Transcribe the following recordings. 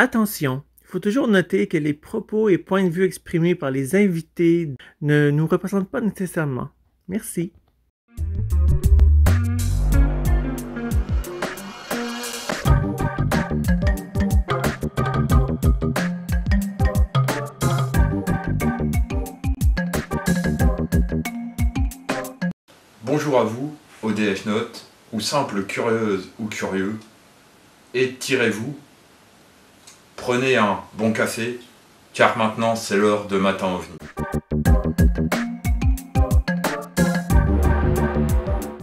Attention, il faut toujours noter que les propos et points de vue exprimés par les invités ne nous représentent pas nécessairement. Merci. Bonjour à vous, ODF Note, ou simple curieuse ou curieux, étirez-vous, prenez un bon café, car maintenant c'est l'heure de Matin OVNI.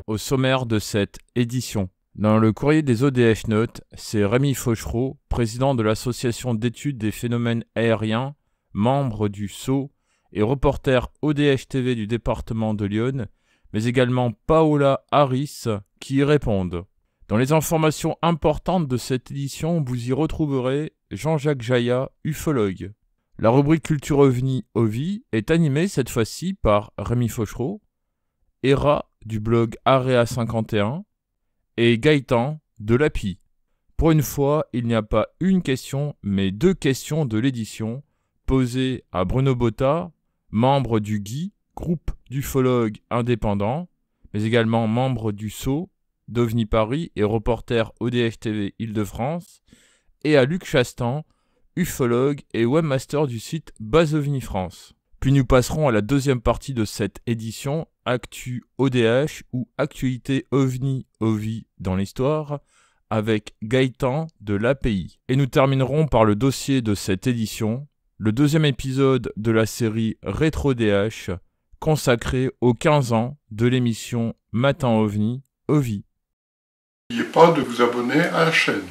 Au sommaire de cette édition, dans le courrier des ODF Notes, c'est Rémi Fauchereau, président de l'association d'études des phénomènes aériens, membre du SAU et reporter ODF TV du département de l'Yonne, mais également Paola Harris, qui y répondent. Dans les informations importantes de cette édition, vous y retrouverez Jean-Jacques Jaillat, ufologue. La rubrique Culture OVNI OVI est animée cette fois-ci par Rémi Fauchereau, Hera du blog Area 51 et Gaëtan de l'API. Pour une fois, il n'y a pas une question, mais deux questions de l'édition posées à Bruno Botta, membre du GUI, groupe d'ufologues indépendants, mais également membre du SAU, d'OVNI Paris et reporter ODF TV Île-de-France, et à Luc Chastan, ufologue et webmaster du site Base OVNI France. Puis nous passerons à la deuxième partie de cette édition, Actu ODH ou Actualité OVNI OVI dans l'histoire, avec Gaëtan de l'API. Et nous terminerons par le dossier de cette édition, le deuxième épisode de la série Rétro DH, consacré aux 15 ans de l'émission Matin OVNI OVI. N'oubliez pas de vous abonner à la chaîne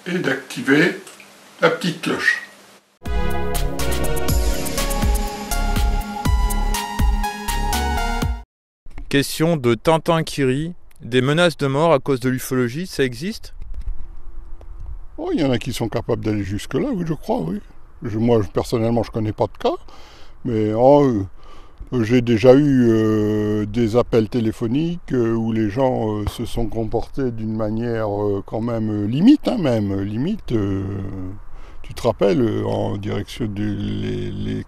et d'activer la petite cloche. Question de Tintin Kiri. Des menaces de mort à cause de l'ufologie, ça existe ? Oh, il y en a qui sont capables d'aller jusque-là, oui, je crois, oui. Moi, personnellement, je ne connais pas de cas, mais j'ai déjà eu des appels téléphoniques où les gens se sont comportés d'une manière quand même limite, tu te rappelles, en direction les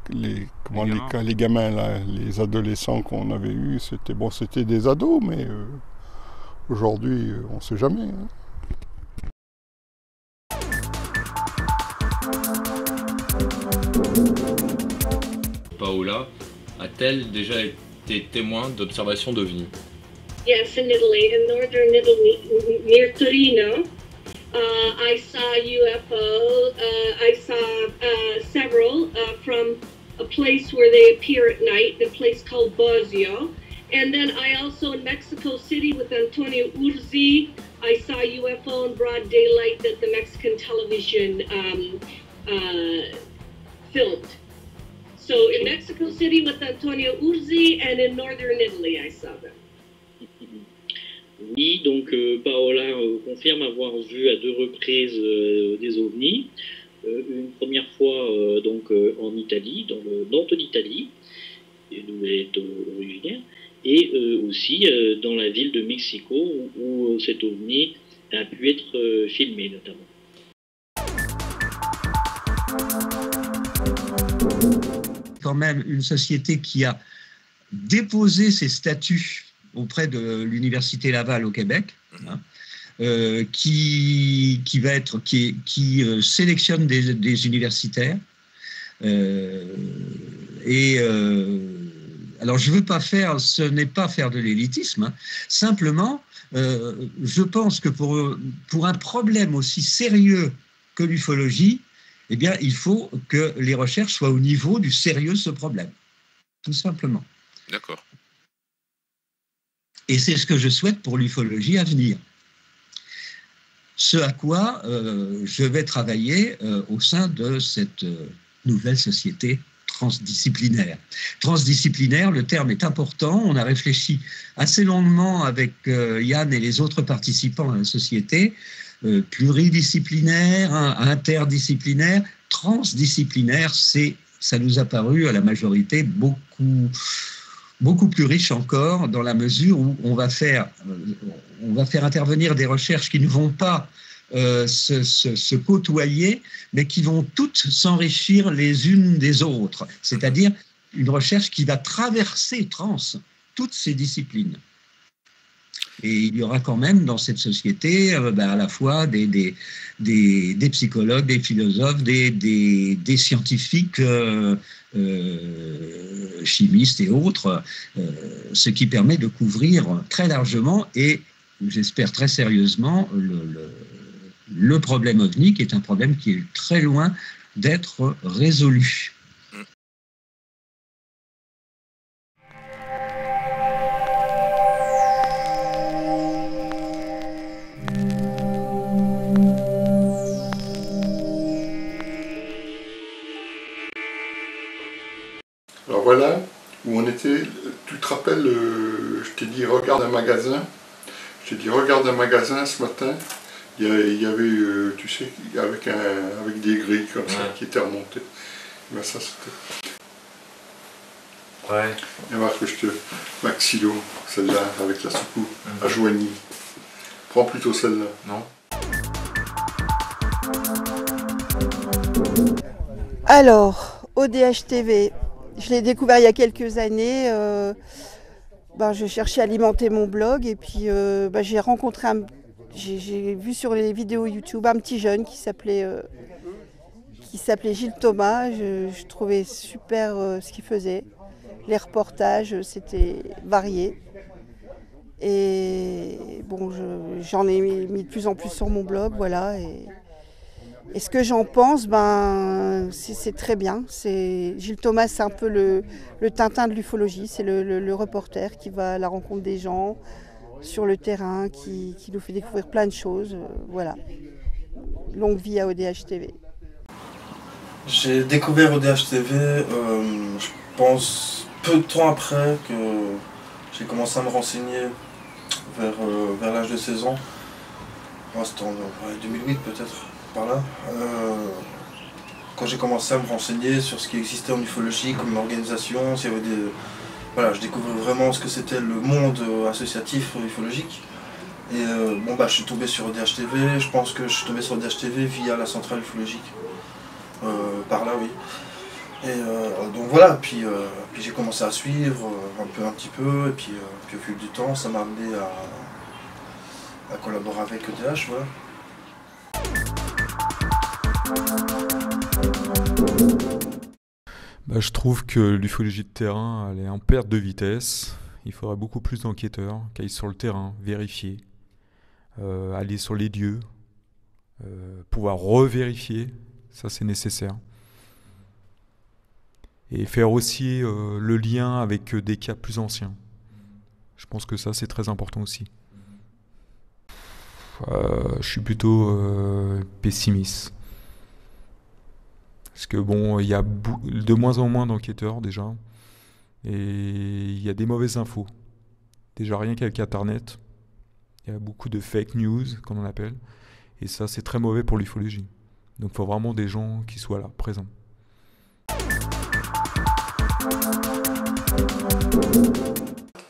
gamins, là, les adolescents qu'on avait eus, c'était des ados, mais aujourd'hui, on ne sait jamais. Hein. Paola a-t-elle déjà été témoin d'observations d'OVNI? Yes, in Italy, in northern Italy, near Torino, I saw UFO. I saw several from a place where they appear at night, a place called Bosio. And then I also, in Mexico City with Antonio Urzi, I saw UFO in broad daylight that the Mexican television filmed. So in Mexico City with Antonio Urzi and in northern Italy, I saw them. Oui, donc Paola confirme avoir vu à deux reprises des ovnis. Une première fois en Italie, dans le nord de l'Italie, d'où elle est originaire, et aussi dans la ville de Mexico où cet ovni a pu être filmé notamment. Quand même une société qui a déposé ses statuts auprès de l'Université Laval au Québec, hein, qui sélectionne des universitaires. Alors je veux pas faire, ce n'est pas faire de l'élitisme, hein, simplement je pense que pour un problème aussi sérieux que l'ufologie, eh bien, il faut que les recherches soient au niveau du sérieux de ce problème, tout simplement. D'accord. Et c'est ce que je souhaite pour l'ufologie à venir. Ce à quoi je vais travailler au sein de cette nouvelle société transdisciplinaire. Transdisciplinaire, le terme est important. On a réfléchi assez longuement avec Yann et les autres participants à la société. Pluridisciplinaire, interdisciplinaire, transdisciplinaire, ça nous a paru à la majorité beaucoup plus riche encore, dans la mesure où on va faire intervenir des recherches qui ne vont pas se côtoyer, mais qui vont toutes s'enrichir les unes des autres. C'est-à-dire une recherche qui va traverser toutes ces disciplines. Et il y aura quand même dans cette société à la fois des psychologues, des philosophes, des scientifiques, chimistes et autres, ce qui permet de couvrir très largement et, j'espère très sérieusement, le problème OVNI, qui est un problème qui est très loin d'être résolu. Alors voilà où on était. Tu te rappelles, je t'ai dit regarde un magasin. Je t'ai dit regarde un magasin ce matin. Il y avait, tu sais, avec des grilles comme ça qui étaient remontées. Ben ça c'était. Ouais. Et voir que je te. Maxillo, celle-là, avec la soucoupe à Joigny. Prends plutôt celle-là. Non. Alors, ODH TV, je l'ai découvert il y a quelques années. Je cherchais à alimenter mon blog et puis j'ai rencontré j'ai vu sur les vidéos YouTube un petit jeune qui s'appelait Gilles Thomas. Je trouvais super ce qu'il faisait. Les reportages, c'était varié. Et bon, j'en ai mis de plus en plus sur mon blog, voilà. Et ce que j'en pense, c'est très bien. Gilles Thomas, c'est un peu le Tintin de l'ufologie. C'est le reporter qui va à la rencontre des gens sur le terrain, qui nous fait découvrir plein de choses. Voilà. Longue vie à ODH TV. J'ai découvert ODH TV, je pense, peu de temps après que j'ai commencé à me renseigner vers l'âge de 16 ans. C'était en 2008 peut-être. Par là, quand j'ai commencé à me renseigner sur ce qui existait en ufologie comme organisation, s'il y avait voilà, je découvrais vraiment ce que c'était le monde associatif ufologique. Et je suis tombé sur ODH TV, je pense que je suis tombé sur ODH TV via la centrale ufologique. Par là, oui. Et donc voilà, puis j'ai commencé à suivre un petit peu, et puis au fil du temps, ça m'a amené à collaborer avec ODH, voilà. Je trouve que l'ufologie de terrain, elle est en perte de vitesse. Il faudrait beaucoup plus d'enquêteurs qui aillent sur le terrain, vérifier, aller sur les lieux, pouvoir revérifier, ça c'est nécessaire. Et faire aussi le lien avec des cas plus anciens. Je pense que ça c'est très important aussi. Je suis plutôt pessimiste. Parce que bon, il y a de moins en moins d'enquêteurs déjà, et il y a des mauvaises infos. Déjà rien qu'avec Internet, il y a beaucoup de fake news, comme on appelle, et ça c'est très mauvais pour l'ufologie. Donc il faut vraiment des gens qui soient là, présents.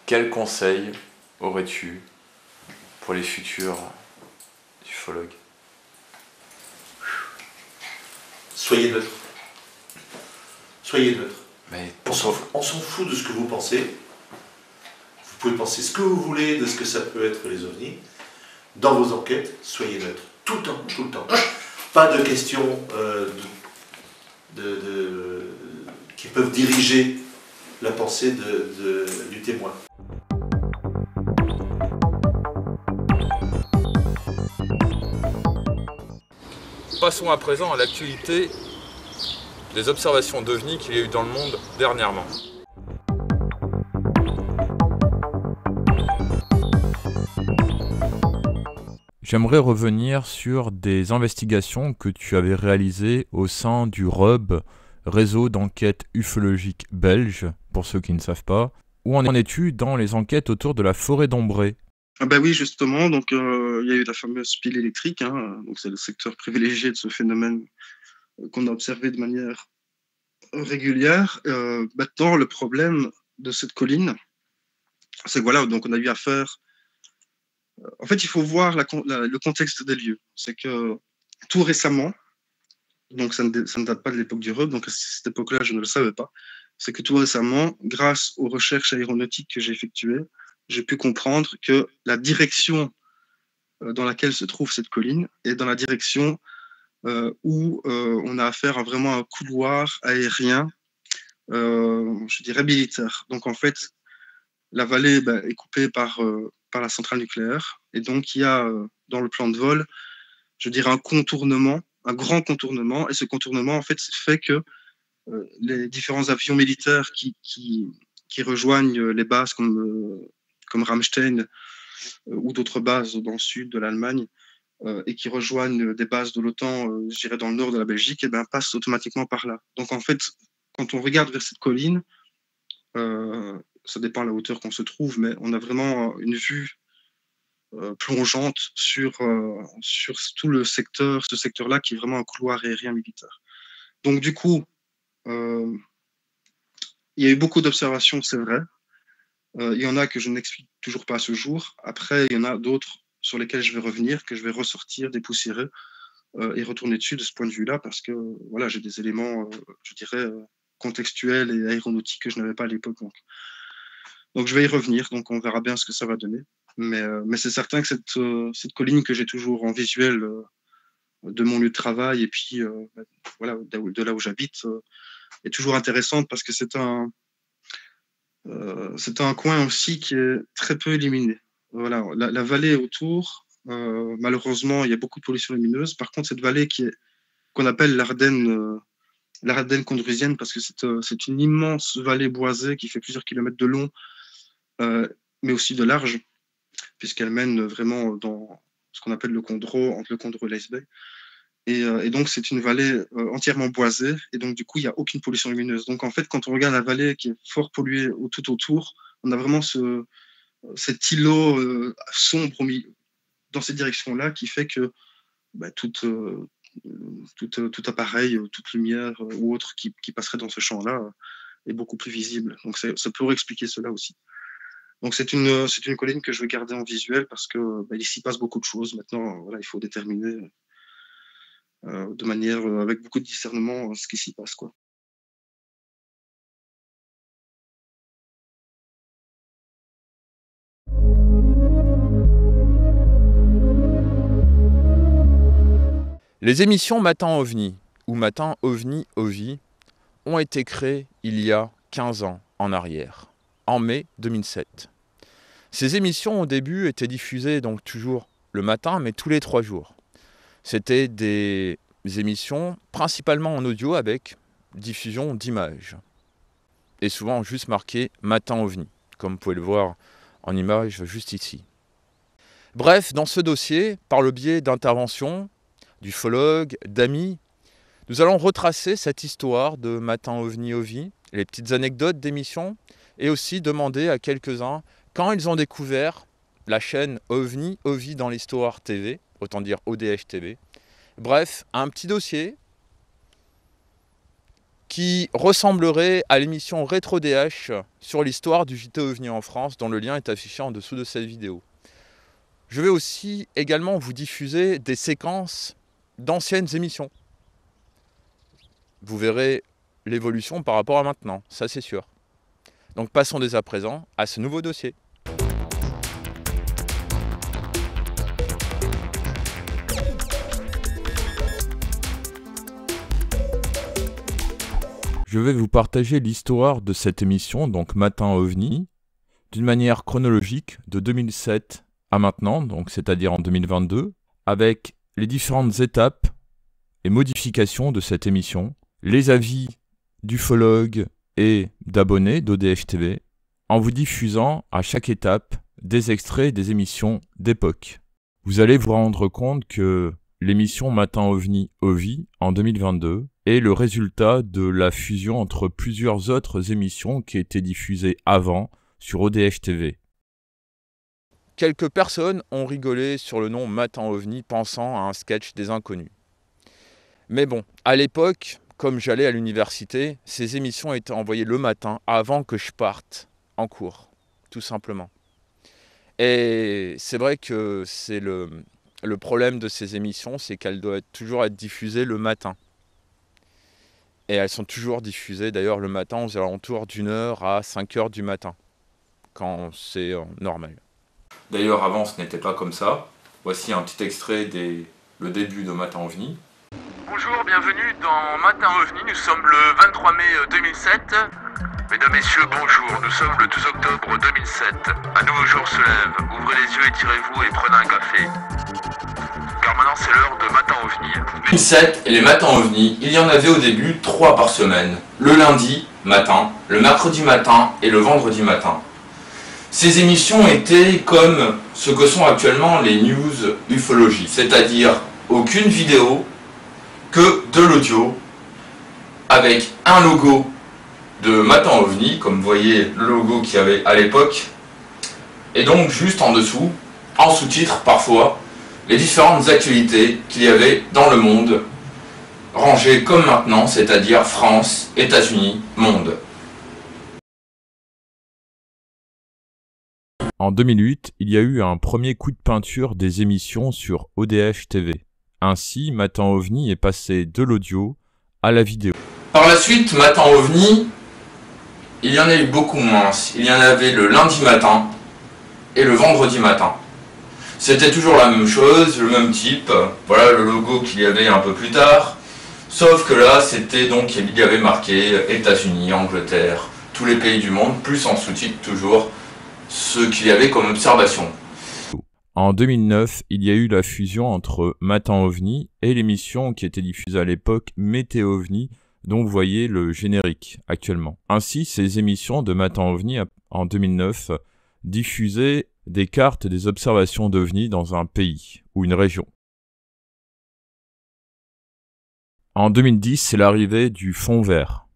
Quel conseil aurais-tu pour les futurs ufologues ? Soyez neutre. Soyez neutre. Mais on s'en fout de ce que vous pensez. Vous pouvez penser ce que vous voulez de ce que ça peut être les ovnis. Dans vos enquêtes, soyez neutre. Tout le temps, tout le temps. Pas de questions qui peuvent diriger la pensée du témoin. Passons à présent à l'actualité des observations d'OVNI qu'il y a eu dans le monde dernièrement. J'aimerais revenir sur des investigations que tu avais réalisées au sein du RUB, Réseau d'enquête ufologique belge, pour ceux qui ne savent pas. Où en es-tu dans les enquêtes autour de la forêt d'Ombré ? Oui, justement, donc il y a eu la fameuse pile électrique, donc c'est le secteur privilégié de ce phénomène qu'on a observé de manière régulière. Maintenant, le problème de cette colline, c'est que voilà, donc on a eu affaire En fait, il faut voir le contexte des lieux. C'est que tout récemment, donc ça ne date pas de l'époque du RUB, donc à cette époque-là, je ne le savais pas, c'est que tout récemment, grâce aux recherches aéronautiques que j'ai effectuées, j'ai pu comprendre que la direction dans laquelle se trouve cette colline est dans la direction où on a affaire à vraiment un couloir aérien, je dirais militaire. Donc en fait, la vallée est coupée par la centrale nucléaire, et donc il y a dans le plan de vol, je dirais un contournement, un grand contournement, et ce contournement en fait fait que les différents avions militaires qui rejoignent les bases comme Ramstein ou d'autres bases dans le sud de l'Allemagne et qui rejoignent des bases de l'OTAN, je dirais dans le nord de la Belgique, et passent automatiquement par là. Donc en fait, quand on regarde vers cette colline, ça dépend de la hauteur qu'on se trouve, mais on a vraiment une vue plongeante sur tout le secteur, ce secteur-là qui est vraiment un couloir aérien militaire. Donc du coup, il y a eu beaucoup d'observations, c'est vrai. Il y en a que je n'explique toujours pas à ce jour. Après, il y en a d'autres sur lesquels je vais revenir, que je vais ressortir, dépoussiérer et retourner dessus de ce point de vue-là, parce que voilà, j'ai des éléments, je dirais, contextuels et aéronautiques que je n'avais pas à l'époque. Donc je vais y revenir, donc on verra bien ce que ça va donner. Mais c'est certain que cette colline que j'ai toujours en visuel de mon lieu de travail et puis voilà, de là où j'habite est toujours intéressante parce que c'est un coin aussi qui est très peu illuminé. Voilà, la vallée autour, malheureusement, il y a beaucoup de pollution lumineuse. Par contre, cette vallée qu'on appelle l'Ardenne condrusienne, parce que c'est une immense vallée boisée qui fait plusieurs kilomètres de long, mais aussi de large, puisqu'elle mène vraiment dans ce qu'on appelle le Condro, entre le Condro et l'Eisbay. Et donc, c'est une vallée entièrement boisée, et donc, du coup, il n'y a aucune pollution lumineuse. Donc, en fait, quand on regarde la vallée qui est fort polluée tout autour, on a vraiment cet îlot sombre dans cette direction-là qui fait que tout appareil, toute lumière ou autre qui passerait dans ce champ-là est beaucoup plus visible. Donc, ça pourrait expliquer cela aussi. Donc, c'est une colline que je vais garder en visuel parce que il s'y passe beaucoup de choses. Maintenant, voilà, il faut déterminer de manière avec beaucoup de discernement ce qui s'y passe, quoi. Les émissions Matin OVNI ou Matin OVNI OVI ont été créées il y a 15 ans en arrière, en mai 2007. Ces émissions au début étaient diffusées donc toujours le matin, mais tous les 3 jours. C'était des émissions principalement en audio avec diffusion d'images. Et souvent juste marqué Matin OVNI, comme vous pouvez le voir en image juste ici. Bref, dans ce dossier, par le biais d'interventions, d'ufologues, d'amis, nous allons retracer cette histoire de Matin OVNI OVI, les petites anecdotes d'émissions, et aussi demander à quelques-uns quand ils ont découvert la chaîne OVNI OVI dans l'histoire TV, autant dire ODH TV. Bref, un petit dossier qui ressemblerait à l'émission Rétro DH sur l'histoire du JT OVNI en France, dont le lien est affiché en dessous de cette vidéo. Je vais aussi également vous diffuser des séquences d'anciennes émissions. Vous verrez l'évolution par rapport à maintenant, ça c'est sûr. Donc passons dès à présent à ce nouveau dossier. Je vais vous partager l'histoire de cette émission, donc Matin OVNI, d'une manière chronologique de 2007 à maintenant, donc c'est-à-dire en 2022, avec les différentes étapes et modifications de cette émission, les avis d'ufologues et d'abonnés d'ODH TV, en vous diffusant à chaque étape des extraits des émissions d'époque. Vous allez vous rendre compte que l'émission Matin OVNI OVI en 2022 est le résultat de la fusion entre plusieurs autres émissions qui étaient diffusées avant sur ODH TV. Quelques personnes ont rigolé sur le nom Matin OVNI pensant à un sketch des Inconnus. Mais bon, à l'époque, comme j'allais à l'université, ces émissions étaient envoyées le matin avant que je parte en cours, tout simplement. Et c'est vrai que c'est le problème de ces émissions, c'est qu'elles doivent toujours être diffusées le matin. Et elles sont toujours diffusées d'ailleurs le matin aux alentours d'1h à 5h du matin, quand c'est normal. D'ailleurs avant ce n'était pas comme ça. Voici un petit extrait le début de Matin OVNI. Bonjour, bienvenue dans Matin OVNI, nous sommes le 23 mai 2007. Mesdames, Messieurs, bonjour, nous sommes le 12 octobre 2007. Un nouveau jour se lève, ouvrez les yeux, étirez-vous et prenez un café. Car maintenant c'est l'heure de Matin OVNI. 2007 et les Matins OVNI, il y en avait au début 3 par semaine. Le lundi matin, le mercredi matin et le vendredi matin. Ces émissions étaient comme ce que sont actuellement les news ufologie, c'est-à-dire aucune vidéo, que de l'audio, avec un logo de Matin OVNI, comme vous voyez le logo qu'il y avait à l'époque, et donc juste en dessous, en sous-titre parfois, les différentes actualités qu'il y avait dans le monde, rangées comme maintenant, c'est-à-dire France, États-Unis, monde. En 2008, il y a eu un premier coup de peinture des émissions sur ODH TV. Ainsi, Matin OVNI est passé de l'audio à la vidéo. Par la suite, Matin OVNI, il y en a eu beaucoup moins. Il y en avait le lundi matin et le vendredi matin. C'était toujours la même chose, le même type. Voilà le logo qu'il y avait un peu plus tard. Sauf que là, c'était donc, il y avait marqué États-Unis, Angleterre, tous les pays du monde, plus en sous-titre toujours ce qu'il y avait comme observation. En 2009, il y a eu la fusion entre Matin OVNI et l'émission qui était diffusée à l'époque Météo OVNI, dont vous voyez le générique actuellement. Ainsi, ces émissions de Matin OVNI en 2009 diffusaient des cartes des observations d'OVNI dans un pays ou une région. En 2010, c'est l'arrivée du fond vert,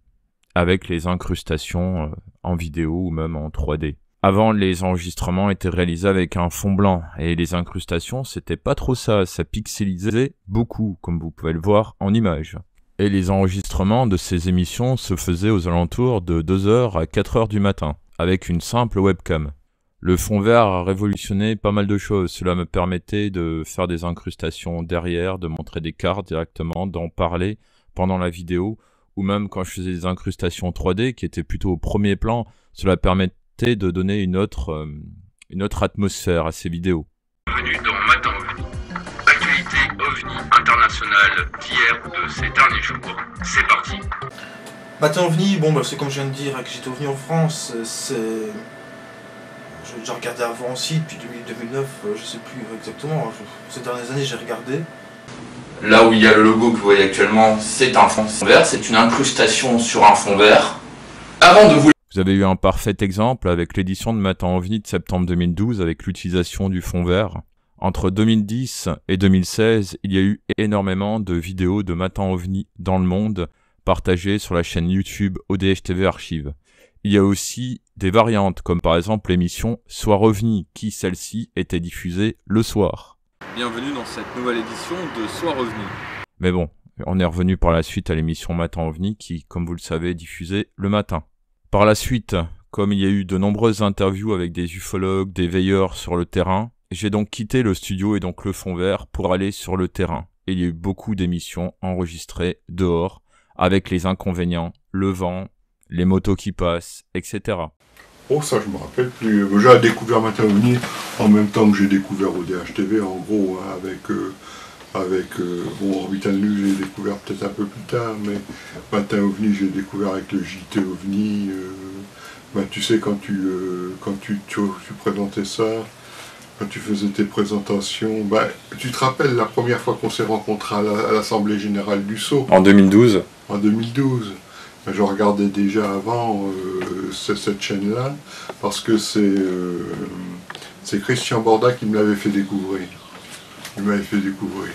avec les incrustations en vidéo ou même en 3D. Avant, les enregistrements étaient réalisés avec un fond blanc, et les incrustations, c'était pas trop ça pixelisait beaucoup, comme vous pouvez le voir en image. Et les enregistrements de ces émissions se faisaient aux alentours de 2h à 4h du matin, avec une simple webcam. Le fond vert a révolutionné pas mal de choses. Cela me permettait de faire des incrustations derrière, de montrer des cartes directement, d'en parler pendant la vidéo, ou même quand je faisais des incrustations 3D qui étaient plutôt au premier plan, cela permettait de donner une autre atmosphère à ces vidéos. Bienvenue dans Matin OVNI. Actualité OVNI internationale d'hier ou de ces derniers jours. C'est parti. Matin OVNI, bon c'est comme je viens de dire, que j'étais OVNI en France, j'ai déjà regardé avant aussi, depuis 2009, je sais plus exactement, ces dernières années j'ai regardé. Là où il y a le logo que vous voyez actuellement, c'est un fond vert, c'est une incrustation sur un fond vert. Avant de vous... Vous avez eu un parfait exemple avec l'édition de Matin OVNI de septembre 2012 avec l'utilisation du fond vert. Entre 2010 et 2016, il y a eu énormément de vidéos de Matin OVNI dans le monde partagées sur la chaîne YouTube ODH TV Archives. Il y a aussi des variantes comme par exemple l'émission Soir OVNI qui celle-ci était diffusée le soir. Bienvenue dans cette nouvelle édition de Soir OVNI. Mais bon, on est revenu par la suite à l'émission Matin OVNI qui, comme vous le savez, est diffusée le matin. Par la suite, comme il y a eu de nombreuses interviews avec des ufologues, des veilleurs sur le terrain, j'ai donc quitté le studio et donc le fond vert pour aller sur le terrain. Et il y a eu beaucoup d'émissions enregistrées dehors, avec les inconvénients, le vent, les motos qui passent, etc. Oh ça je me rappelle plus. J'ai découvert Matin OVNI en même temps que j'ai découvert ODH TV en gros, hein, bon, Orbital News j'ai découvert peut-être un peu plus tard, mais Matin OVNI j'ai découvert avec le JT OVNI. Tu sais quand tu présentais ça, quand tu faisais tes présentations, tu te rappelles la première fois qu'on s'est rencontrés à l'Assemblée Générale du Sceau. En 2012. En 2012. Je regardais déjà avant cette chaîne-là, parce que c'est Christian Borda qui me l'avait fait découvrir. Il m'avait fait découvrir.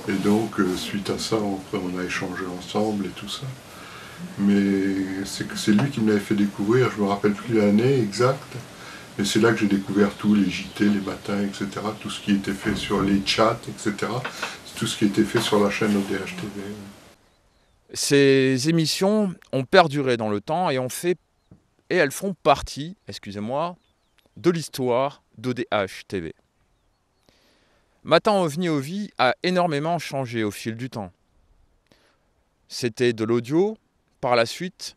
Et donc, suite à ça, on a échangé ensemble et tout ça. Mais c'est lui qui me l'avait fait découvrir, je me rappelle plus l'année exacte. Et c'est là que j'ai découvert tous les JT, les matins, etc. Tout ce qui était fait sur les chats, etc. Tout ce qui était fait sur la chaîne ODH TV. Ces émissions ont perduré dans le temps et elles font partie, excusez-moi, de l'histoire d'ODH TV. Matin OVNI OVI a énormément changé au fil du temps. C'était de l'audio, par la suite,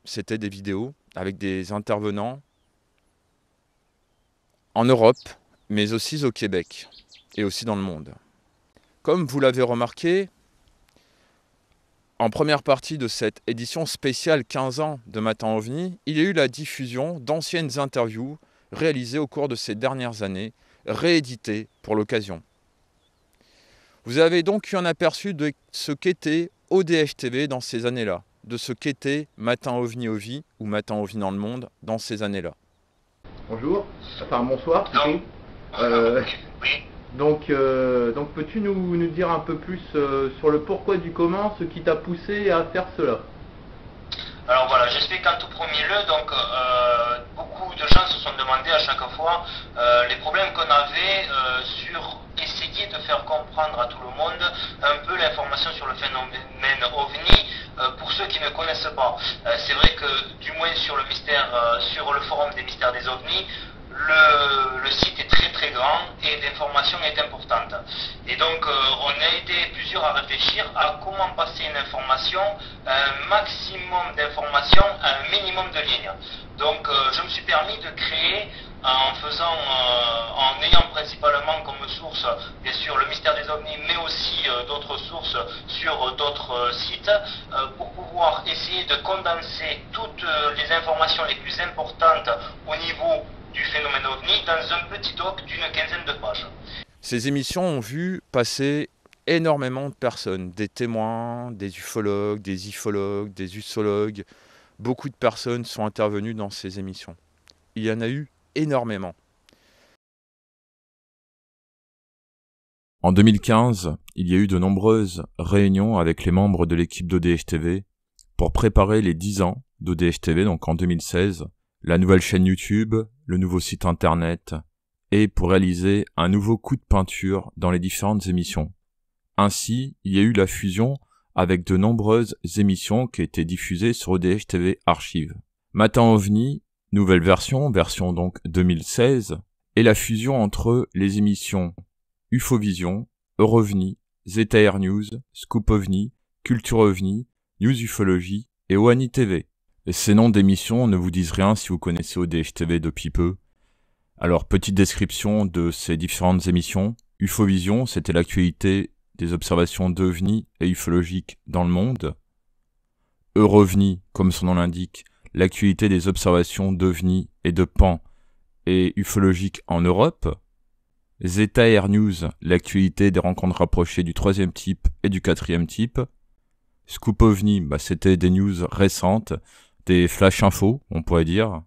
c'était des vidéos avec des intervenants en Europe, mais aussi au Québec et aussi dans le monde. Comme vous l'avez remarqué, en première partie de cette édition spéciale 15 ans de Matin OVNI, il y a eu la diffusion d'anciennes interviews réalisées au cours de ces dernières années, rééditées pour l'occasion. Vous avez donc eu un aperçu de ce qu'était ODH TV dans ces années-là, de ce qu'était Matin OVNI OVI ou Matin OVNI dans le monde dans ces années-là. Bonjour, enfin bonsoir plutôt. Donc peux-tu nous dire un peu plus sur le pourquoi du comment, ce qui t'a poussé à faire cela? Alors voilà, j'explique en tout premier lieu, donc beaucoup de gens se sont demandé à chaque fois les problèmes qu'on avait sur essayer de faire comprendre à tout le monde un peu l'information sur le phénomène OVNI pour ceux qui ne connaissent pas. C'est vrai que du moins sur le mystère, sur le forum des mystères des OVNI, le site est très très grand et l'information est importante. Et donc on a été plusieurs à réfléchir à comment passer une information, un maximum d'informations à un minimum de lignes. Donc je me suis permis de créer en ayant principalement comme source bien sûr le mystère des OVNI, mais aussi d'autres sources sur d'autres sites pour pouvoir essayer de condenser toutes les informations les plus importantes au niveau du phénomène OVNI dans un petit doc d'une quinzaine de pages. Ces émissions ont vu passer énormément de personnes, des témoins, des ufologues, des ifologues, des usologues. Beaucoup de personnes sont intervenues dans ces émissions. Il y en a eu énormément. En 2015, il y a eu de nombreuses réunions avec les membres de l'équipe d'ODH TV pour préparer les 10 ans d'ODH TV, donc en 2016, la nouvelle chaîne YouTube, le nouveau site internet, et pour réaliser un nouveau coup de peinture dans les différentes émissions. Ainsi, il y a eu la fusion avec de nombreuses émissions qui étaient diffusées sur ODH TV Archive. Matin OVNI, nouvelle version donc 2016, et la fusion entre les émissions UFOvision, Eurovni, Zeta Air News, Scoop OVNI, Culture OVNI, News Ufologie et OANI TV. Et ces noms d'émissions ne vous disent rien si vous connaissez ODH TV depuis peu. Alors, petite description de ces différentes émissions. UFOvision, c'était l'actualité des observations d'OVNI et ufologiques dans le monde. Eurovni, comme son nom l'indique, l'actualité des observations d'OVNI et de PAN et ufologiques en Europe. Zeta Air News, l'actualité des rencontres rapprochées du 3e type et du 4e type. Scoop OVNI, c'était des news récentes, des flash infos, on pourrait dire.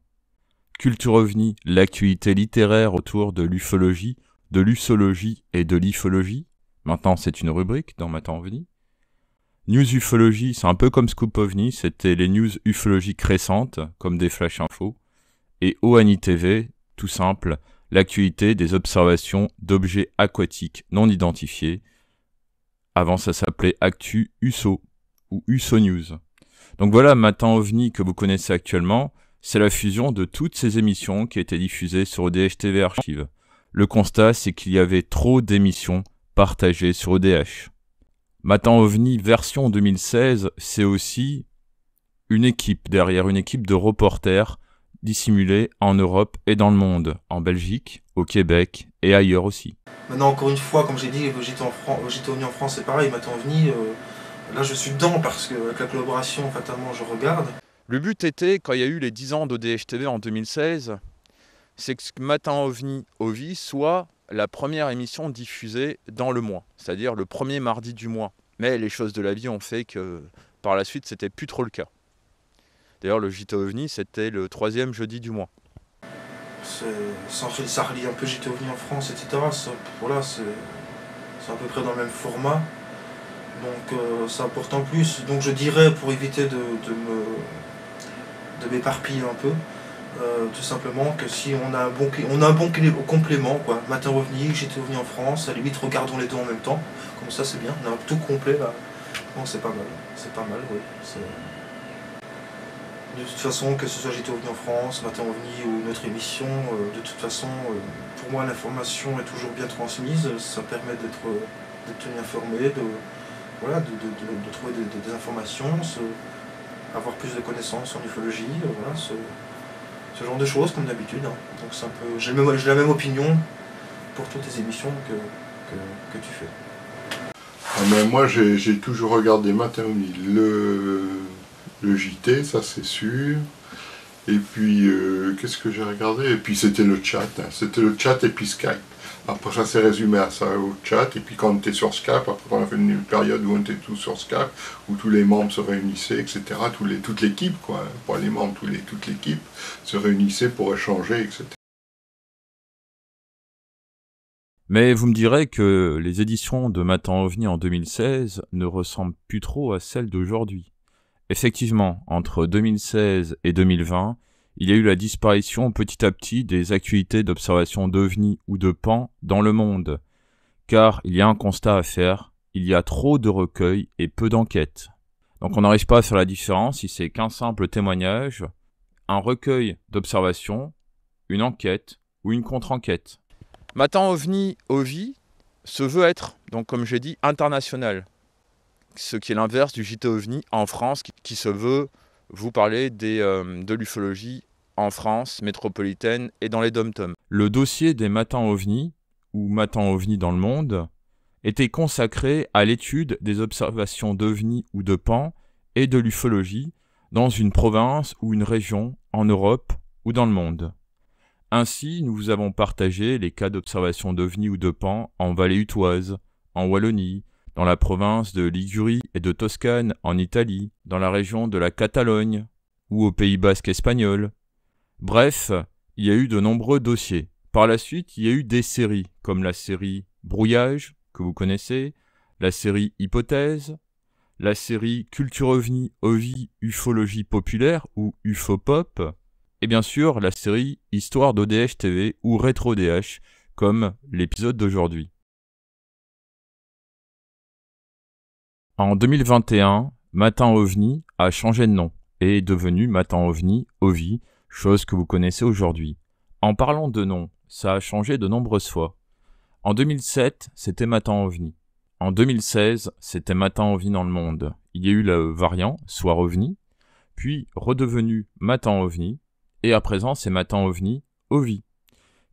Culture OVNI, l'actualité littéraire autour de l'ufologie, de l'usologie et de l'ifologie. Maintenant, c'est une rubrique dans Matin OVNI. News Ufologie, c'est un peu comme Scoop OVNI, c'était les news ufologiques récentes, comme des flash infos. Et OANI TV, tout simple, l'actualité des observations d'objets aquatiques non identifiés. Avant, ça s'appelait Actu USO ou USO News. Donc voilà, Matin OVNI que vous connaissez actuellement, c'est la fusion de toutes ces émissions qui étaient diffusées sur ODH TV Archive. Le constat, c'est qu'il y avait trop d'émissions partagées sur ODH. Matin OVNI version 2016, c'est aussi une équipe derrière, une équipe de reporters dissimulés en Europe et dans le monde, en Belgique, au Québec et ailleurs aussi. Maintenant, encore une fois, comme j'ai dit, j'étais venu en France, c'est pareil, Matin OVNI, là je suis dedans parce qu'avec la collaboration, fatalement, je regarde. Le but était, quand il y a eu les 10 ans d'ODH TV en 2016, c'est que Matin OVNI OVI soit la première émission diffusée dans le mois, c'est-à-dire le premier mardi du mois. Mais les choses de la vie ont fait que par la suite, c'était plus trop le cas. D'ailleurs, le JT OVNI, c'était le 3e jeudi du mois. Ça relie un peu JT OVNI en France, etc. Voilà, c'est à peu près dans le même format. Donc ça apporte en plus. Donc je dirais, pour éviter de m'éparpiller un peu, tout simplement que si on a un bon complément, quoi. Matin OVNI, JT OVNI en France, à la limite regardons les deux en même temps, comme ça c'est bien, on a un tout complet là. Bon, c'est pas mal, oui. De toute façon, que ce soit JT OVNI en France, Matin OVNI ou notre émission, de toute façon, pour moi, l'information est toujours bien transmise. Ça permet d'être tenu informé, de trouver des informations, avoir plus de connaissances en ufologie, ce genre de choses comme d'habitude. Hein. Donc c'est un peu, j'ai la même opinion pour toutes les émissions que tu fais. Ah ben moi j'ai toujours regardé Matin OVNI, le JT, ça c'est sûr. Et puis qu'est-ce que j'ai regardé? Et puis c'était le chat, hein. C'était le chat et puis Skype. Après ça s'est résumé à ça, au chat, et puis quand on était sur Skype, après on a fait une période où on était tous sur Skype, où tous les membres se réunissaient, etc. Toute l'équipe, quoi, pas les membres, toute l'équipe se réunissait pour échanger, etc. Mais vous me direz que les éditions de Matin OVNI en 2016 ne ressemblent plus trop à celles d'aujourd'hui. Effectivement, entre 2016 et 2020, il y a eu la disparition petit à petit des actualités d'observation d'OVNI ou de PAN dans le monde. Car il y a un constat à faire, il y a trop de recueils et peu d'enquêtes. Donc on n'arrive pas à faire la différence si c'est qu'un simple témoignage, un recueil d'observation, une enquête ou une contre-enquête. Matin OVNI OVI se veut être, donc comme j'ai dit, international. Ce qui est l'inverse du JT OVNI en France, qui se veut vous parler de l'ufologie en France métropolitaine et dans les dom-toms. Le dossier des Matins OVNI, ou Matin OVNI dans le monde, était consacré à l'étude des observations d'OVNI ou de PAN et de l'ufologie dans une province ou une région en Europe ou dans le monde. Ainsi, nous vous avons partagé les cas d'observation d'OVNI ou de PAN en Vallée Utoise, en Wallonie, dans la province de Ligurie et de Toscane en Italie, dans la région de la Catalogne ou au Pays Basque espagnol. Bref, il y a eu de nombreux dossiers. Par la suite, il y a eu des séries, comme la série Brouillage, que vous connaissez, la série Hypothèse, la série Culture OVNI, OVI, Ufologie populaire ou Ufopop, et bien sûr la série Histoire d'ODH TV ou Rétro DH, comme l'épisode d'aujourd'hui. En 2021, Matin OVNI a changé de nom et est devenu Matin OVNI OVI, chose que vous connaissez aujourd'hui. En parlant de nom, ça a changé de nombreuses fois. En 2007, c'était Matin OVNI. En 2016, c'était Matin OVNI dans le monde. Il y a eu le variant, Soir OVNI, puis redevenu Matin OVNI, et à présent c'est Matin OVNI OVI.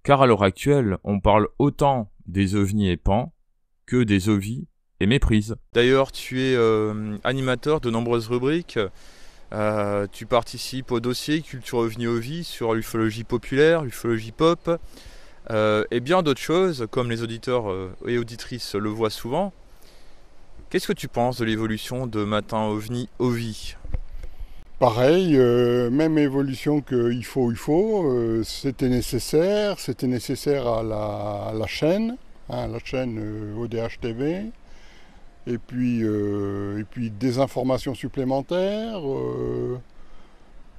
Car à l'heure actuelle, on parle autant des OVNI et PAN que des OVI et méprises. D'ailleurs, tu es animateur de nombreuses rubriques. Tu participes au dossier Culture OVNI OVI sur l'ufologie populaire, l'ufologie pop, et bien d'autres choses, comme les auditeurs et auditrices le voient souvent. Qu'est-ce que tu penses de l'évolution de Matin OVNI OVI ? Pareil, même évolution que UFO, c'était nécessaire à la chaîne, hein, la chaîne ODH TV. Et puis des informations supplémentaires,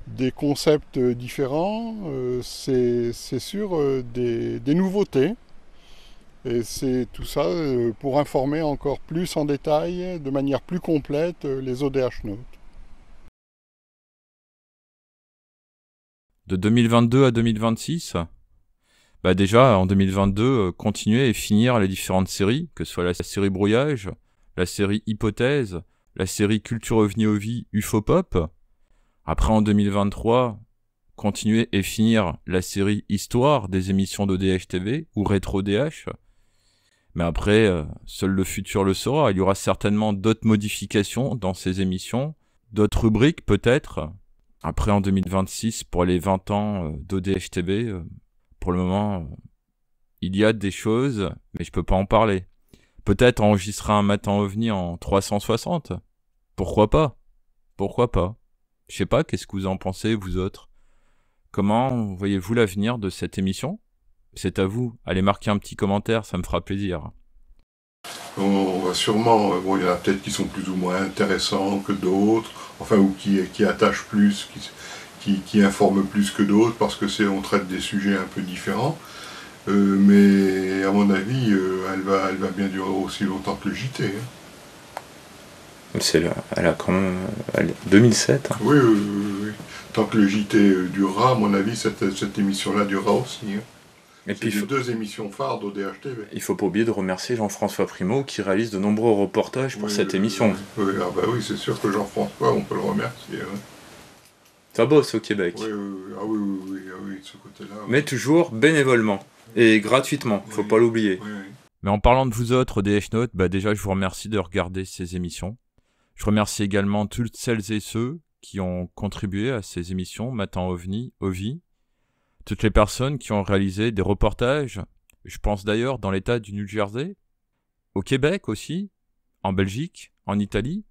des concepts différents, c'est sûr des nouveautés. Et c'est tout ça pour informer encore plus en détail, de manière plus complète, les ODH Notes. De 2022 à 2026 ? Déjà, en 2022, continuer et finir les différentes séries, que ce soit la série Brouillage, la série Hypothèse, la série Culture OVNI OVI Ufopop. Après, en 2023, continuer et finir la série Histoire des émissions d'ODH TV ou Rétro DH. Mais après, seul le futur le saura. Il y aura certainement d'autres modifications dans ces émissions, d'autres rubriques peut-être. Après, en 2026, pour les 20 ans d'ODH TV, pour le moment, il y a des choses, mais je peux pas en parler. Peut-être enregistrer un Matin OVNI en 360. Pourquoi pas ? Pourquoi pas ? Je sais pas, qu'est-ce que vous en pensez, vous autres ? Comment voyez-vous l'avenir de cette émission ? C'est à vous. Allez marquer un petit commentaire, ça me fera plaisir. On va sûrement, il y en a peut-être qui sont plus ou moins intéressants que d'autres, enfin, ou qui attachent plus, qui informent plus que d'autres, parce que on traite des sujets un peu différents. Mais à mon avis, elle va bien durer aussi longtemps que le JT. Hein. Elle a quand même 2007. Hein. Oui. tant que le JT durera, à mon avis, cette émission-là durera aussi. Hein. Et puis, c'est les deux émissions phares d'ODH TV. Il ne faut pas oublier de remercier Jean-François Primeau qui réalise de nombreux reportages pour cette émission. Oui, oui, c'est sûr que Jean-François, on peut le remercier. Hein. Ça bosse au Québec. Oui, de ce côté-là. Mais toujours bénévolement et gratuitement, il ne faut pas l'oublier. Mais en parlant de vous autres, ODH Note, déjà je vous remercie de regarder ces émissions. Je remercie également toutes celles et ceux qui ont contribué à ces émissions, Matin OVNI, OVI. Toutes les personnes qui ont réalisé des reportages, je pense d'ailleurs dans l'état du New Jersey, au Québec aussi, en Belgique, en Italie,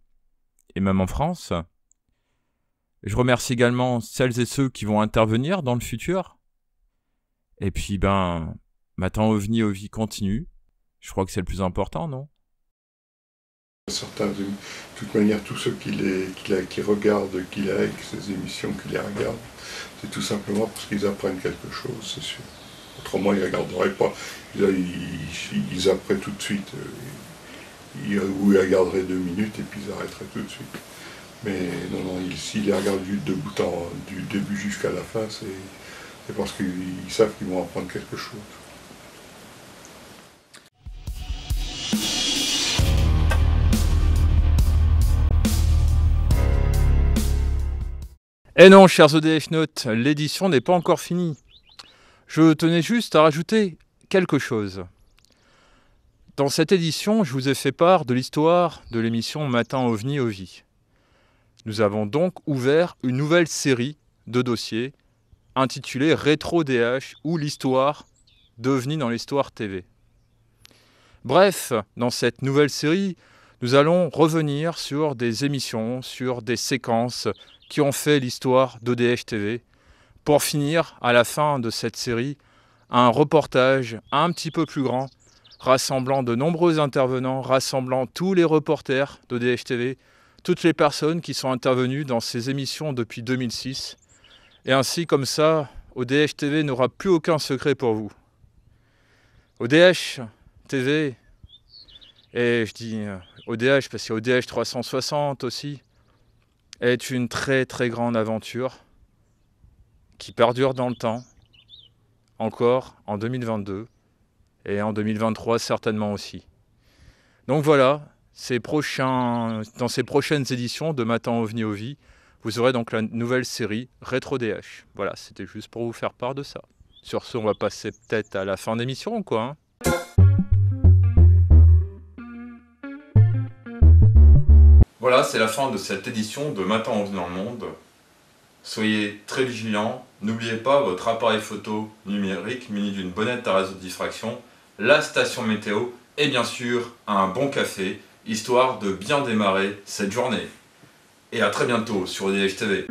et même en France. Je remercie également celles et ceux qui vont intervenir dans le futur. Et puis, Matin OVNI, OVI continue. Je crois que c'est le plus important, non ? Certains, de toute manière, tous ceux qui regardent, qui like ces émissions, qui les regardent, c'est tout simplement parce qu'ils apprennent quelque chose, c'est sûr. Autrement, ils ne regarderaient pas. Ils apprennent tout de suite. Ils regarderaient 2 minutes et puis ils arrêteraient tout de suite. Mais non, s'ils les regardent du début jusqu'à la fin, c'est parce qu'ils savent qu'ils vont apprendre quelque chose. Eh non, chers ODH Notes, l'édition n'est pas encore finie. Je tenais juste à rajouter quelque chose. Dans cette édition, je vous ai fait part de l'histoire de l'émission Matin OVNI OVI. Nous avons donc ouvert une nouvelle série de dossiers intitulée Rétro DH ou l'histoire d'OVNI dans l'histoire TV. Bref, dans cette nouvelle série, nous allons revenir sur des émissions, sur des séquences qui ont fait l'histoire d'ODH TV, pour finir, à la fin de cette série, un reportage un petit peu plus grand, rassemblant de nombreux intervenants, rassemblant tous les reporters d'ODH TV, toutes les personnes qui sont intervenues dans ces émissions depuis 2006. Et ainsi, comme ça, ODH TV n'aura plus aucun secret pour vous. ODH TV, et je dis ODH parce qu'il y a ODH 360 aussi, est une très très grande aventure qui perdure dans le temps, encore en 2022 et en 2023 certainement aussi. Donc voilà, dans ces prochaines éditions de Matin OVNI OVI, vous aurez donc la nouvelle série Rétro DH. Voilà, c'était juste pour vous faire part de ça. Sur ce, on va passer peut-être à la fin d'émission, quoi. Hein. Voilà, c'est la fin de cette édition de Matin OVNI dans le monde. Soyez très vigilants, n'oubliez pas votre appareil photo numérique muni d'une bonnette à réseau de diffraction, la station météo et bien sûr un bon café, histoire de bien démarrer cette journée. Et à très bientôt sur ODH TV.